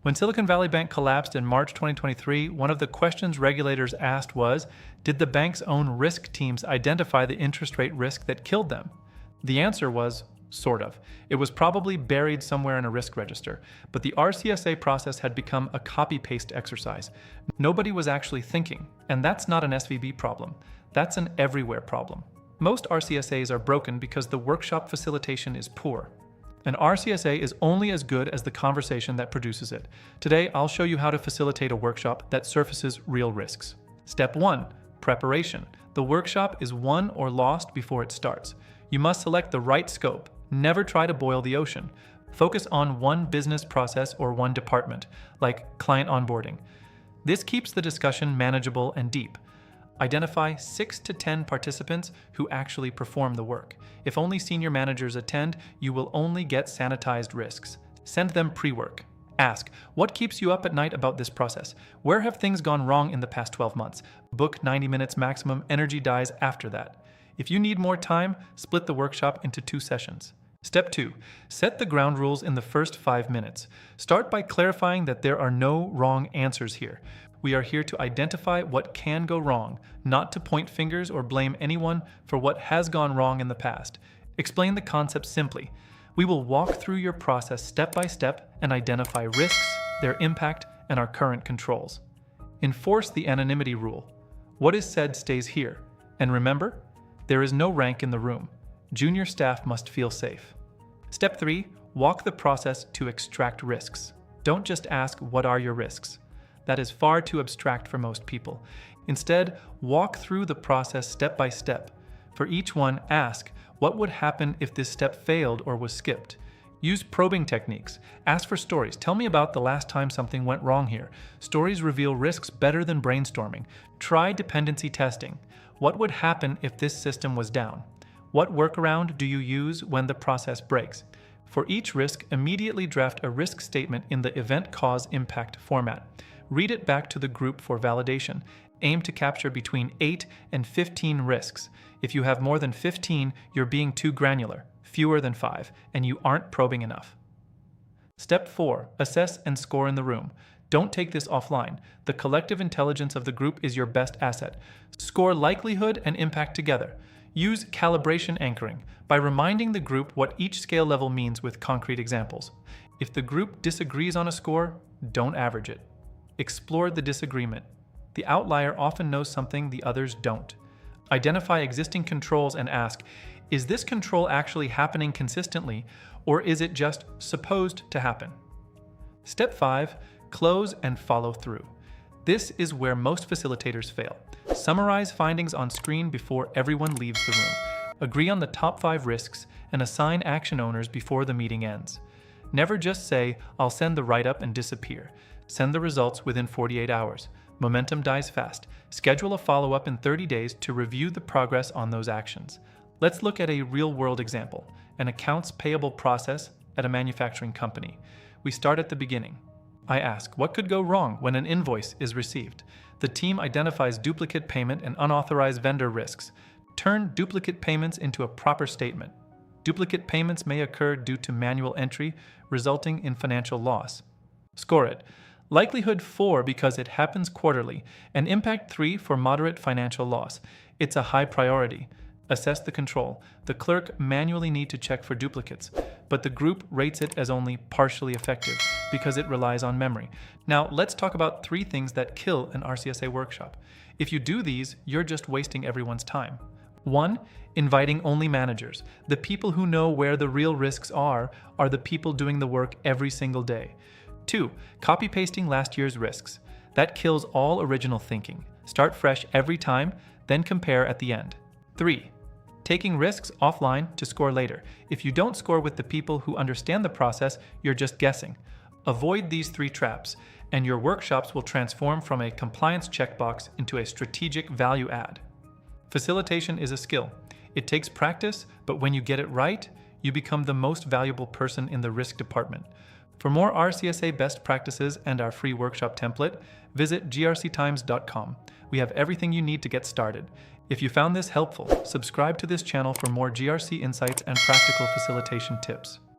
When Silicon Valley Bank collapsed in March 2023, one of the questions regulators asked was, did the bank's own risk teams identify the interest rate risk that killed them? The answer was, sort of. It was probably buried somewhere in a risk register, but the RCSA process had become a copy-paste exercise. Nobody was actually thinking, and that's not an SVB problem. That's an everywhere problem. Most RCSAs are broken because the workshop facilitation is poor. An RCSA is only as good as the conversation that produces it. Today, I'll show you how to facilitate a workshop that surfaces real risks. Step 1. Preparation. The workshop is won or lost before it starts. You must select the right scope. Never try to boil the ocean. Focus on one business process or one department, like client onboarding. This keeps the discussion manageable and deep. Identify 6 to 10 participants who actually perform the work. If only senior managers attend, you will only get sanitized risks. Send them pre-work. Ask, what keeps you up at night about this process? Where have things gone wrong in the past 12 months? Book 90 minutes maximum, energy dies after that. If you need more time, split the workshop into 2 sessions. Step 2. Set the ground rules in the first 5 minutes. Start by clarifying that there are no wrong answers here. We are here to identify what can go wrong, not to point fingers or blame anyone for what has gone wrong in the past. Explain the concept simply. We will walk through your process step by step and identify risks, their impact, and our current controls. Enforce the anonymity rule. What is said stays here. And remember, there is no rank in the room. Junior staff must feel safe. Step 3. Walk the process to extract risks. Don't just ask, what are your risks? That is far too abstract for most people. Instead, walk through the process step by step. For each one, ask, what would happen if this step failed or was skipped? Use probing techniques. Ask for stories. Tell me about the last time something went wrong here. Stories reveal risks better than brainstorming. Try dependency testing. What would happen if this system was down? What workaround do you use when the process breaks? For each risk, immediately draft a risk statement in the event cause impact format. Read it back to the group for validation. Aim to capture between 8 and 15 risks. If you have more than 15, you're being too granular, fewer than 5, and you aren't probing enough. Step 4. Assess and score in the room. Don't take this offline. The collective intelligence of the group is your best asset. Score likelihood and impact together. Use calibration anchoring by reminding the group what each scale level means with concrete examples. If the group disagrees on a score, don't average it. Explore the disagreement. The outlier often knows something the others don't. Identify existing controls and ask, is this control actually happening consistently, or is it just supposed to happen? Step 5. Close and follow through. This is where most facilitators fail. Summarize findings on screen before everyone leaves the room. Agree on the top 5 risks and assign action owners before the meeting ends. Never just say, I'll send the write-up and disappear. Send the results within 48 hours. Momentum dies fast. Schedule a follow-up in 30 days to review the progress on those actions. Let's look at a real-world example, an accounts payable process at a manufacturing company. We start at the beginning. I ask, what could go wrong when an invoice is received? The team identifies duplicate payment and unauthorized vendor risks. Turn duplicate payments into a proper statement. Duplicate payments may occur due to manual entry, resulting in financial loss. Score it. Likelihood 4 because it happens quarterly, and impact 3 for moderate financial loss. It's a high priority. Assess the control. The clerk manually need to check for duplicates, but the group rates it as only partially effective because it relies on memory. Now, let's talk about 3 things that kill an RCSA workshop. If you do these, you're just wasting everyone's time. 1. Inviting only managers. The people who know where the real risks are the people doing the work every single day. 2. Copy-pasting last year's risks. That kills all original thinking. Start fresh every time, then compare at the end. 3. Taking risks offline to score later. If you don't score with the people who understand the process, you're just guessing. Avoid these 3 traps, and your workshops will transform from a compliance checkbox into a strategic value add. Facilitation is a skill. It takes practice, but when you get it right, you become the most valuable person in the risk department. For more RCSA best practices and our free workshop template, visit grctimes.com. We have everything you need to get started. If you found this helpful, subscribe to this channel for more GRC insights and practical facilitation tips.